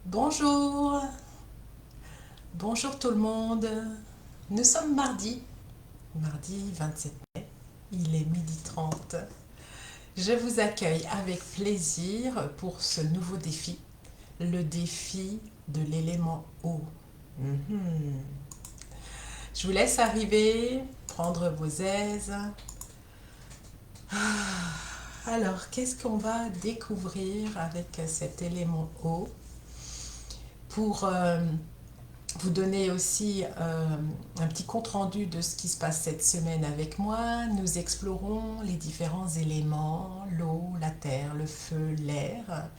Bonjour, bonjour tout le monde. Nous sommes mardi 27 mai, il est 12h30. Je vous accueille avec plaisir pour ce nouveau défi, le défi de l'élément eau. Mhm. Je vous laisse arriver, prendre vos aises. Alors, qu'est-ce qu'on va découvrir avec cet élément eau pour vous donner aussi un petit compte-rendu de ce qui se passe cette semaine avec moi. Nous explorons les différents éléments, l'eau, la terre, le feu, l'air,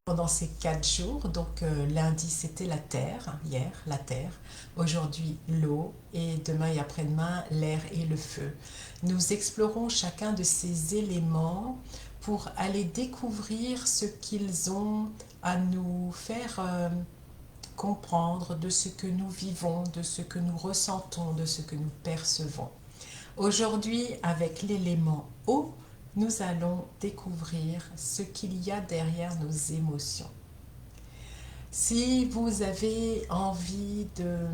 pendant ces 4 jours. Donc lundi c'était la terre, hier la terre, aujourd'hui l'eau et demain et après-demain l'air et le feu. Nous explorons chacun de ces éléments pour aller découvrir ce qu'ils ont à nous faire comprendre de ce que nous vivons, de ce que nous ressentons, de ce que nous percevons. Aujourd'hui, avec l'élément eau, nous allons découvrir ce qu'il y a derrière nos émotions. Si vous avez envie de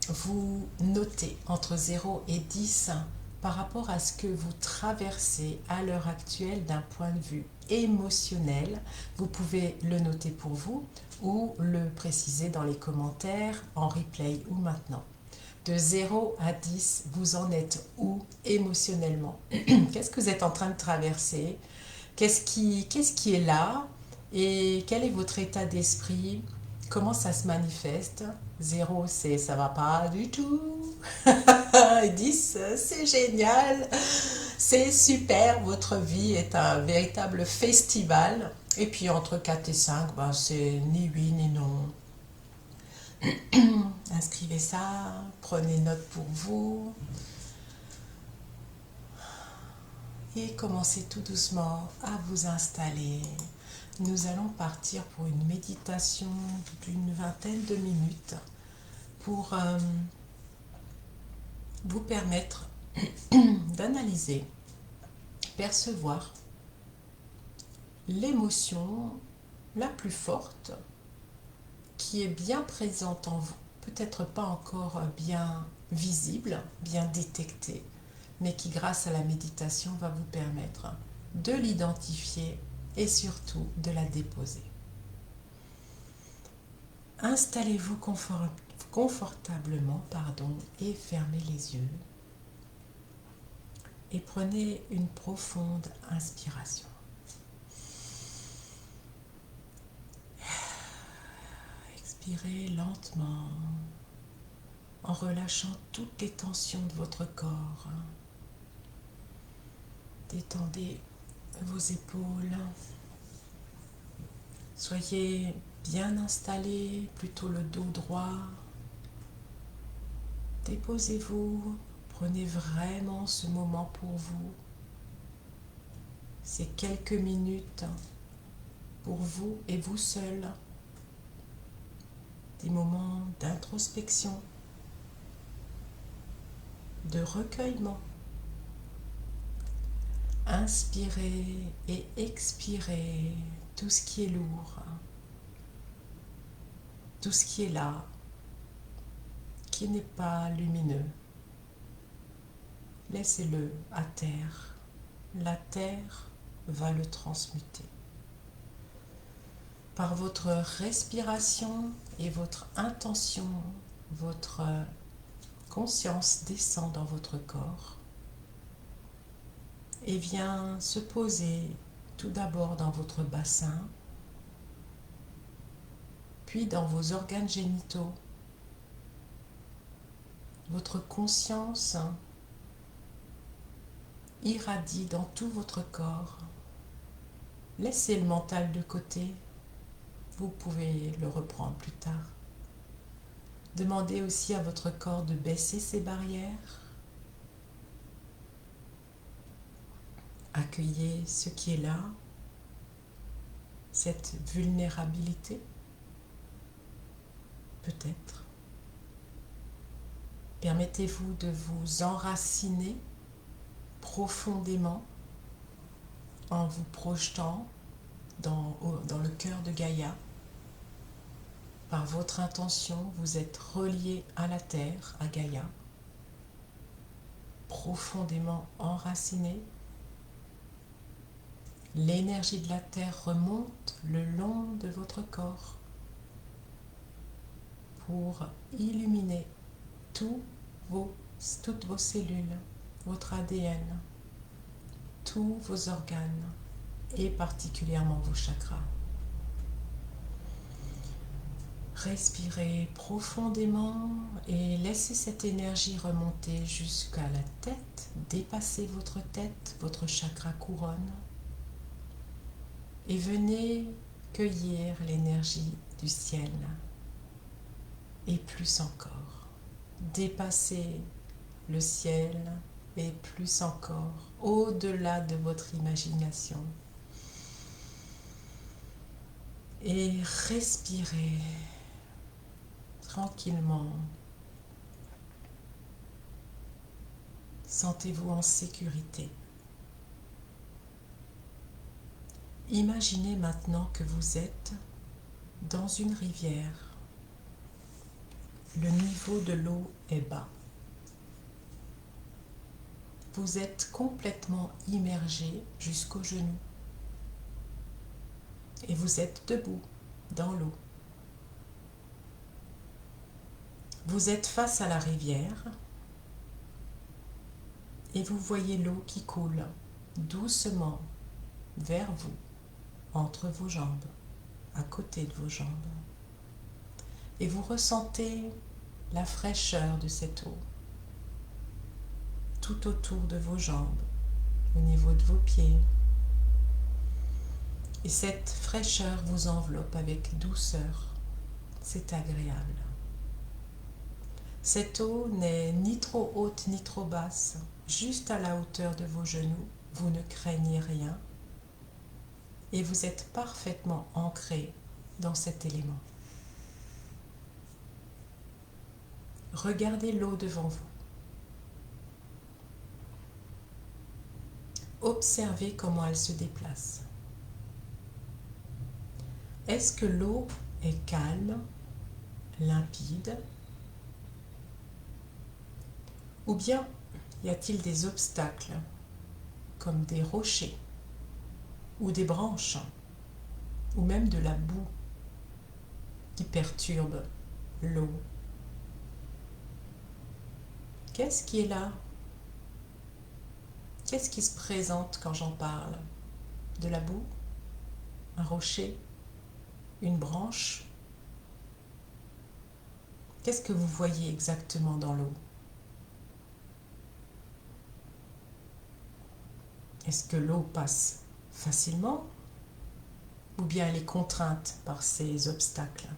vous noter entre 0 et 10 par rapport à ce que vous traversez à l'heure actuelle d'un point de vue émotionnel, vous pouvez le noter pour vous ou le préciser dans les commentaires, en replay ou maintenant. De 0 à 10, vous en êtes où émotionnellement? Qu'est-ce que vous êtes en train de traverser? Qu'est-ce qui est là? Et quel est votre état d'esprit? Comment ça se manifeste? 0, c'est ça va pas du tout. 10, c'est génial. C'est super. Votre vie est un véritable festival. Et puis entre 4 et 5, ben, c'est ni oui ni non. Inscrivez ça, prenez note pour vous et commencez tout doucement à vous installer. Nous allons partir pour une méditation d'une vingtaine de minutes pour vous permettre d'analyser, percevoir l'émotion la plus forte qui est bien présente en vous, peut-être pas encore bien visible, bien détectée, mais qui grâce à la méditation va vous permettre de l'identifier et surtout de la déposer. Installez-vous confortablement et fermez les yeux et prenez une profonde inspiration. Expirez lentement en relâchant toutes les tensions de votre corps. Détendez vos épaules. Soyez bien installé, plutôt le dos droit. Déposez-vous, prenez vraiment ce moment pour vous. Ces quelques minutes pour vous et vous seul. Des moments d'introspection, de recueillement. Inspirez et expirez tout ce qui est lourd, tout ce qui est là, qui n'est pas lumineux. Laissez-le à terre. La terre va le transmuter. Par votre respiration et votre intention, votre conscience descend dans votre corps et vient se poser tout d'abord dans votre bassin, puis dans vos organes génitaux. Votre conscience irradie dans tout votre corps. Laissez le mental de côté, vous pouvez le reprendre plus tard. Demandez aussi à votre corps de baisser ses barrières. Accueillez ce qui est là, cette vulnérabilité, peut-être. Permettez-vous de vous enraciner profondément en vous projetant dans le cœur de Gaïa. Par votre intention, vous êtes relié à la Terre, à Gaïa, profondément enraciné. L'énergie de la Terre remonte le long de votre corps pour illuminer toutes vos cellules, votre ADN, tous vos organes et particulièrement vos chakras. Respirez profondément et laissez cette énergie remonter jusqu'à la tête, dépasser votre tête, votre chakra couronne et venez cueillir l'énergie du ciel et plus encore. Dépassez le ciel et plus encore, au-delà de votre imagination. Et respirez tranquillement. Sentez-vous en sécurité. Imaginez maintenant que vous êtes dans une rivière. Le niveau de l'eau est bas. Vous êtes complètement immergé jusqu'aux genoux. Et vous êtes debout dans l'eau. Vous êtes face à la rivière et vous voyez l'eau qui coule doucement vers vous, entre vos jambes, à côté de vos jambes. Et vous ressentez la fraîcheur de cette eau tout autour de vos jambes, au niveau de vos pieds. Et cette fraîcheur vous enveloppe avec douceur. C'est agréable. Cette eau n'est ni trop haute ni trop basse, juste à la hauteur de vos genoux. Vous ne craignez rien et vous êtes parfaitement ancré dans cet élément. Regardez l'eau devant vous. Observez comment elle se déplace. Est-ce que l'eau est calme, limpide? Ou bien y a-t-il des obstacles, comme des rochers, ou des branches, ou même de la boue qui perturbe l'eau? Qu'est-ce qui est là? Qu'est-ce qui se présente quand j'en parle? De la boue? Un rocher? Une branche? Qu'est-ce que vous voyez exactement dans l'eau? Est-ce que l'eau passe facilement ou bien elle est contrainte par ces obstacles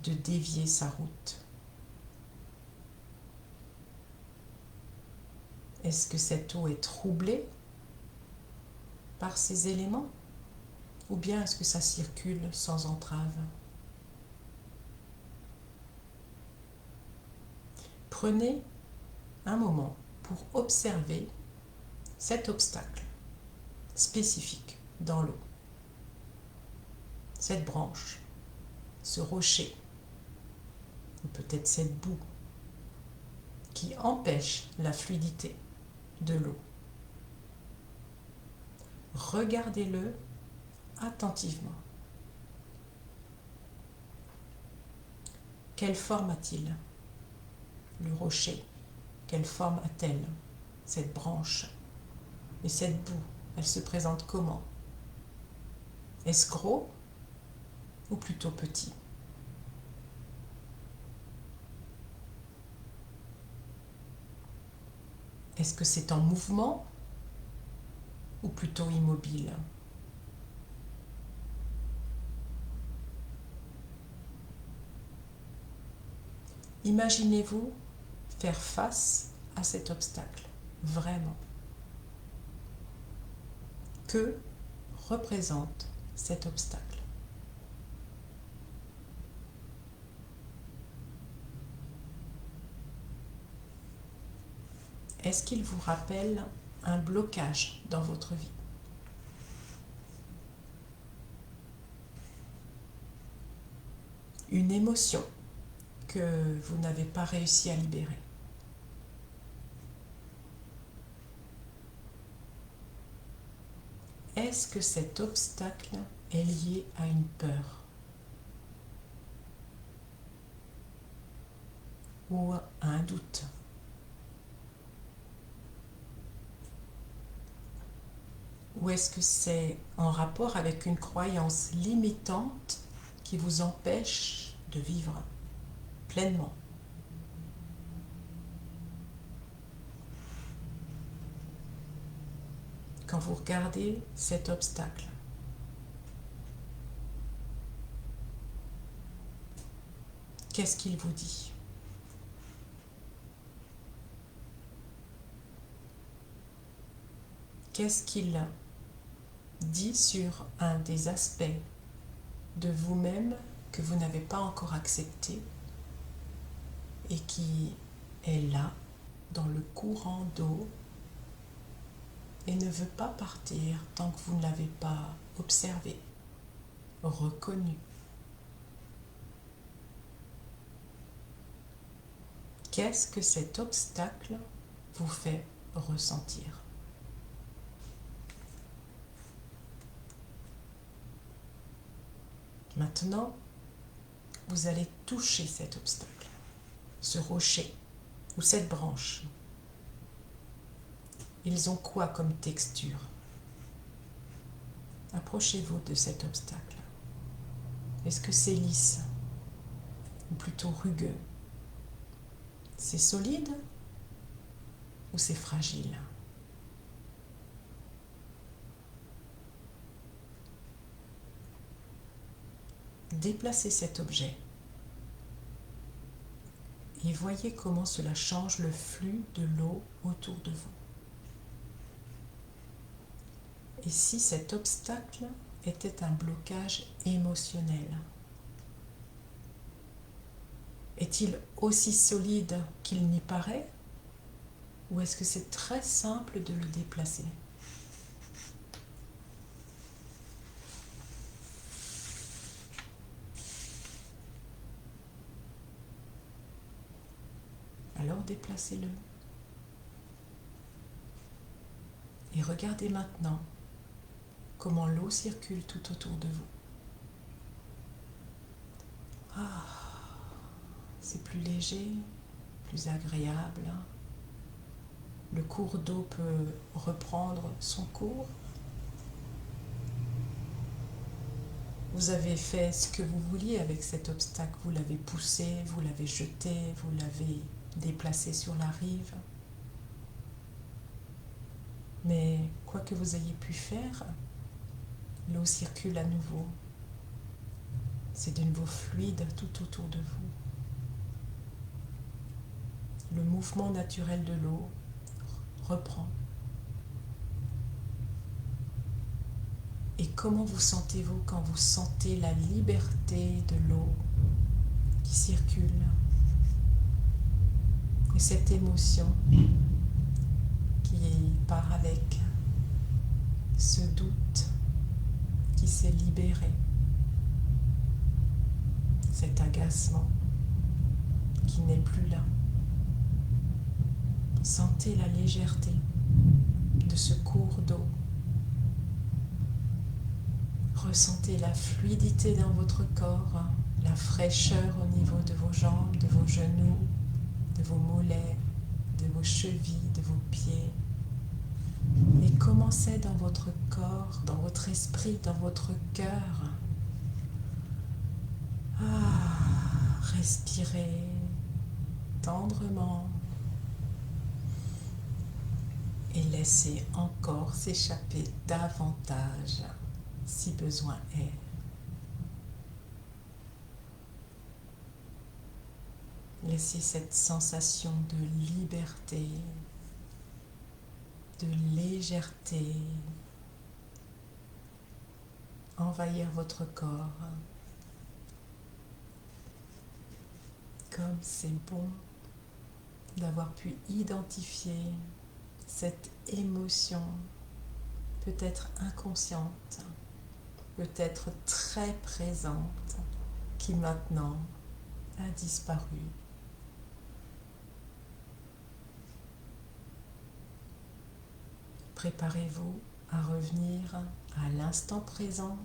de dévier sa route? Est-ce que cette eau est troublée par ces éléments ou bien est-ce que ça circule sans entrave? Prenez un moment pour observer cet obstacle spécifique dans l'eau, cette branche, ce rocher, ou peut-être cette boue qui empêche la fluidité de l'eau. Regardez-le attentivement. Quelle forme a-t-il, le rocher? Quelle forme a-t-elle, cette branche? Et cette boue, elle se présente comment? Est-ce gros ou plutôt petit? Est-ce que c'est en mouvement ou plutôt immobile? Imaginez-vous faire face à cet obstacle, vraiment. Que représente cet obstacle? Est-ce qu'il vous rappelle un blocage dans votre vie? une émotion que vous n'avez pas réussi à libérer. Est-ce que cet obstacle est lié à une peur ou à un doute? Ou est-ce que c'est en rapport avec une croyance limitante qui vous empêche de vivre pleinement? Quand vous regardez cet obstacle, qu'est-ce qu'il vous dit? Qu'est-ce qu'il dit sur un des aspects de vous-même que vous n'avez pas encore accepté et qui est là, dans le courant d'eau, et ne veut pas partir tant que vous ne l'avez pas observé, reconnu? Qu'est-ce que cet obstacle vous fait ressentir? Maintenant, vous allez toucher cet obstacle, ce rocher ou cette branche. Ils ont quoi comme texture? Approchez-vous de cet obstacle. Est-ce que c'est lisse ou plutôt rugueux? C'est solide ou c'est fragile? Déplacez cet objet et voyez comment cela change le flux de l'eau autour de vous. Et si cet obstacle était un blocage émotionnel? Est-il aussi solide qu'il n'y paraît? Ou est-ce que c'est très simple de le déplacer? Alors déplacez-le. Et regardez maintenant comment l'eau circule tout autour de vous. Ah, c'est plus léger, plus agréable. Le cours d'eau peut reprendre son cours. Vous avez fait ce que vous vouliez avec cet obstacle. Vous l'avez poussé, vous l'avez jeté, vous l'avez déplacé sur la rive. Mais quoi que vous ayez pu faire, l'eau circule à nouveau. C'est de nouveau fluide tout autour de vous. Le mouvement naturel de l'eau reprend. Et comment vous sentez-vous quand vous sentez la liberté de l'eau qui circule? Et cette émotion qui part avec ce doute qui s'est libéré, cet agacement qui n'est plus là. Sentez la légèreté de ce cours d'eau. Ressentez la fluidité dans votre corps, la fraîcheur au niveau de vos jambes, de vos genoux, de vos mollets, de vos chevilles, de vos pieds. Et commencez dans votre corps, dans votre esprit, dans votre cœur. Respirez tendrement et laissez encore s'échapper davantage si besoin est. Laissez cette sensation de liberté, de légèreté envahir votre corps. Comme c'est bon d'avoir pu identifier cette émotion, peut-être inconsciente, peut-être très présente, qui maintenant a disparu. Préparez-vous à revenir à l'instant présent.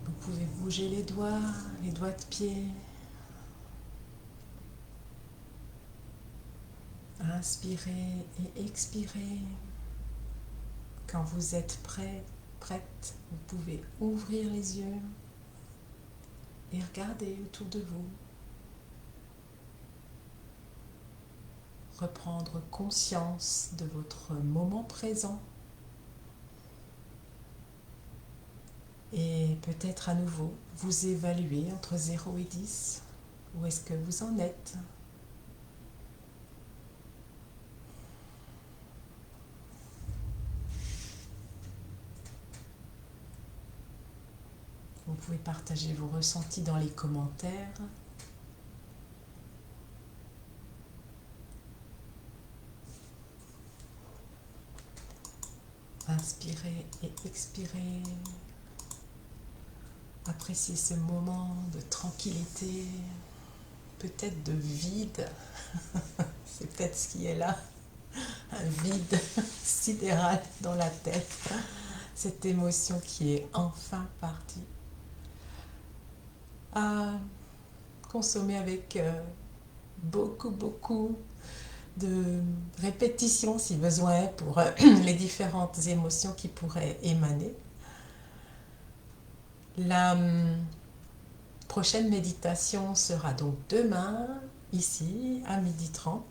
Vous pouvez bouger les doigts de pied. Inspirez et expirez. Quand vous êtes prêt, prête, vous pouvez ouvrir les yeux et regarder autour de vous. Reprendre conscience de votre moment présent et peut-être à nouveau vous évaluer entre 0 et 10. Où est-ce que vous en êtes? Vous pouvez partager vos ressentis dans les commentaires. Inspirez et expirez. Appréciez ce moment de tranquillité, peut-être de vide. C'est peut-être ce qui est là, un vide sidéral dans la tête. Cette émotion qui est enfin partie. À consommer avec beaucoup de répétition si besoin est pour les différentes émotions qui pourraient émaner. La prochaine méditation sera donc demain, ici, à 12h30.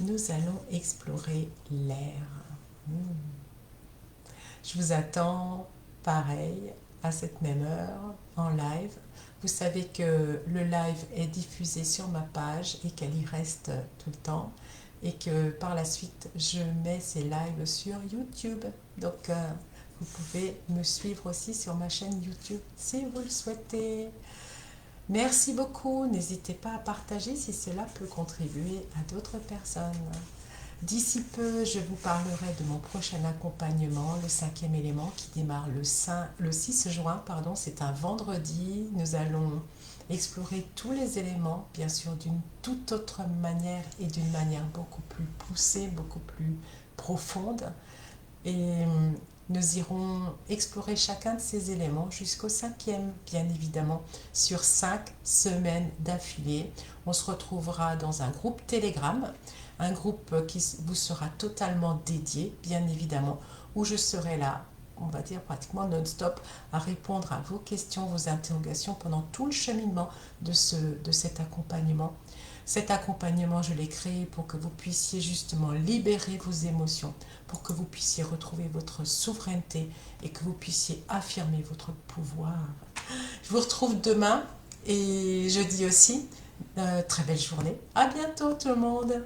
Nous allons explorer l'air. Je vous attends, pareil, à cette même heure, en live. Vous savez que le live est diffusé sur ma page et qu'elle y reste tout le temps. Et que par la suite, je mets ces lives sur YouTube. Donc, vous pouvez me suivre aussi sur ma chaîne YouTube si vous le souhaitez. Merci beaucoup. N'hésitez pas à partager si cela peut contribuer à d'autres personnes. D'ici peu, je vous parlerai de mon prochain accompagnement, le 5e élément, qui démarre le 6 juin. C'est un vendredi. Nous allons explorer tous les éléments, bien sûr d'une toute autre manière et d'une manière beaucoup plus poussée, beaucoup plus profonde. Et nous irons explorer chacun de ces éléments jusqu'au 5e, bien évidemment, sur 5 semaines d'affilée. On se retrouvera dans un groupe Telegram, un groupe qui vous sera totalement dédié, bien évidemment, où je serai là, on va dire pratiquement non-stop, à répondre à vos questions, vos interrogations pendant tout le cheminement de cet accompagnement. Cet accompagnement, je l'ai créé pour que vous puissiez justement libérer vos émotions, pour que vous puissiez retrouver votre souveraineté et que vous puissiez affirmer votre pouvoir. Je vous retrouve demain et jeudi aussi. Très belle journée. À bientôt tout le monde.